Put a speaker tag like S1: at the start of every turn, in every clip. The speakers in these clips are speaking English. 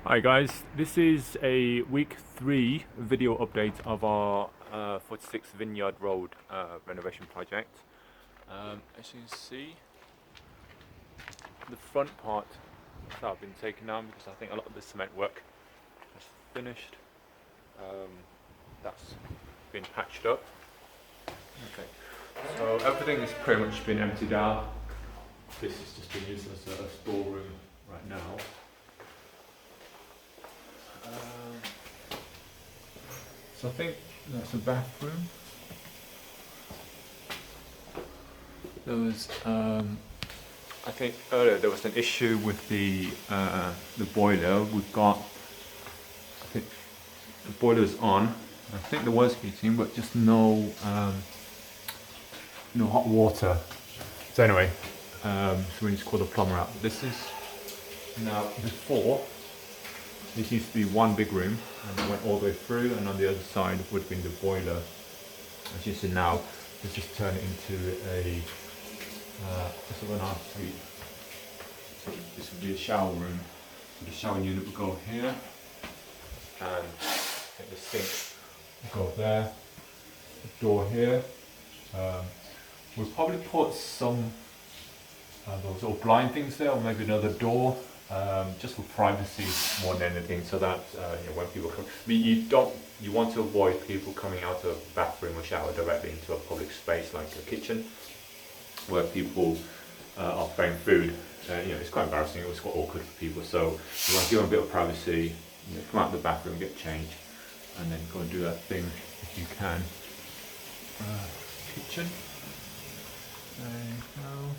S1: Hi guys, this is a week 3 video update of our 46 Vineyard Road renovation project. As you can see, the front part has been taken down because I think a lot of the cement work is finished. That's been patched up. Okay, so everything has pretty much been emptied out. This is just being used as a storeroom right now. So I think that's a bathroom. There was, I think earlier there was an issue with the boiler. We've got, I think the boiler's on. I think there was heating, but just no hot water. So anyway, so we need to call the plumber out. This is now before. This used to be one big room, and it went all the way through, and on the other side would have been the boiler. As you see now, let's just turn it into a sort of an ensuite. So this would be a shower room. So the shower unit would go here, and the sink would go there. The door here. We'll probably put some those little blind things there, or maybe another door. Just for privacy more than anything, so that when people come, you want to avoid people coming out of a bathroom or shower directly into a public space like a kitchen, where people are preparing food. It's quite embarrassing. It's quite awkward for people. So you want to give them a bit of privacy. Come out of the bathroom, get changed, and then go and do that thing if you can. Kitchen. There you go.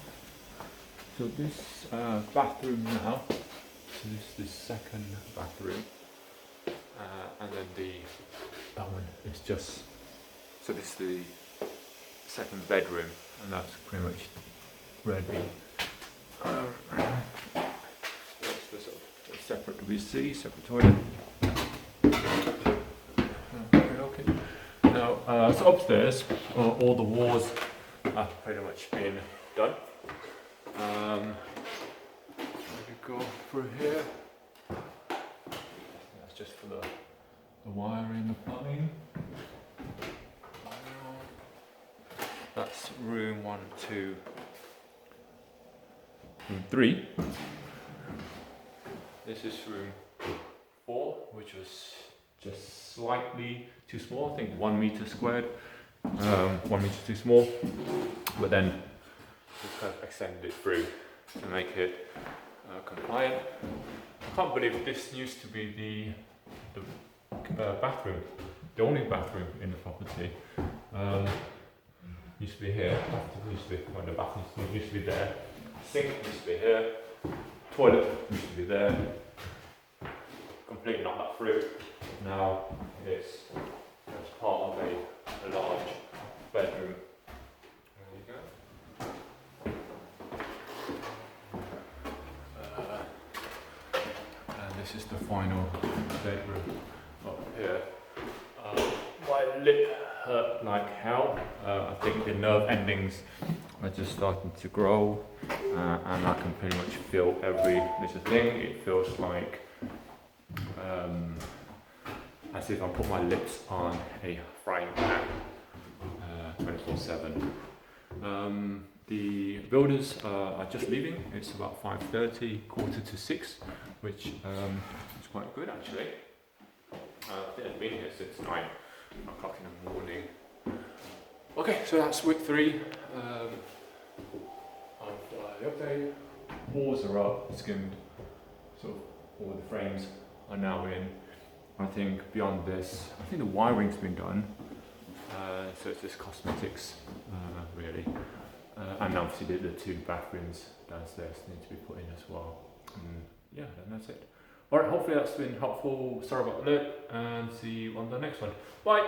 S1: So this bathroom now, so this is the second bathroom, and then that one is just, so this is the second bedroom, and that's pretty much ready. That's the sort of separate WC, separate toilet. Okay. Now, so upstairs, all the walls have pretty much been done. Go through here. That's just for the wiring, the plumbing. That's room 1, 2, room 3. This is room 4, which was just slightly too small. I think 1 meter squared. 1 meter too small, but then we kind of extended it through to make it compliant. I can't believe this used to be the bathroom, the only bathroom in the property. Used to be here. When the bathroom used to be there. Sink used to be here. Toilet used to be there. Completely knocked that through. Now it's part of a large bedroom. This is the final bedroom up here. My lip hurt like hell. I think the nerve endings are just starting to grow, and I can pretty much feel every little thing. It feels like as if I put my lips on a frying pan 24/7. The builders are just leaving. It's about 5:30, 5:45, which is quite good actually. They've been here since 9 o'clock in the morning. Okay, so that's week 3 of the update. Walls are up, skimmed, sort of all the frames are now in. I think beyond this, I think the wiring's been done, so it's just cosmetics really. And obviously the 2 bathrooms downstairs need to be put in as well. Yeah, then that's it. Alright, hopefully that's been helpful. Sorry about the lip, and see you on the next one. Bye!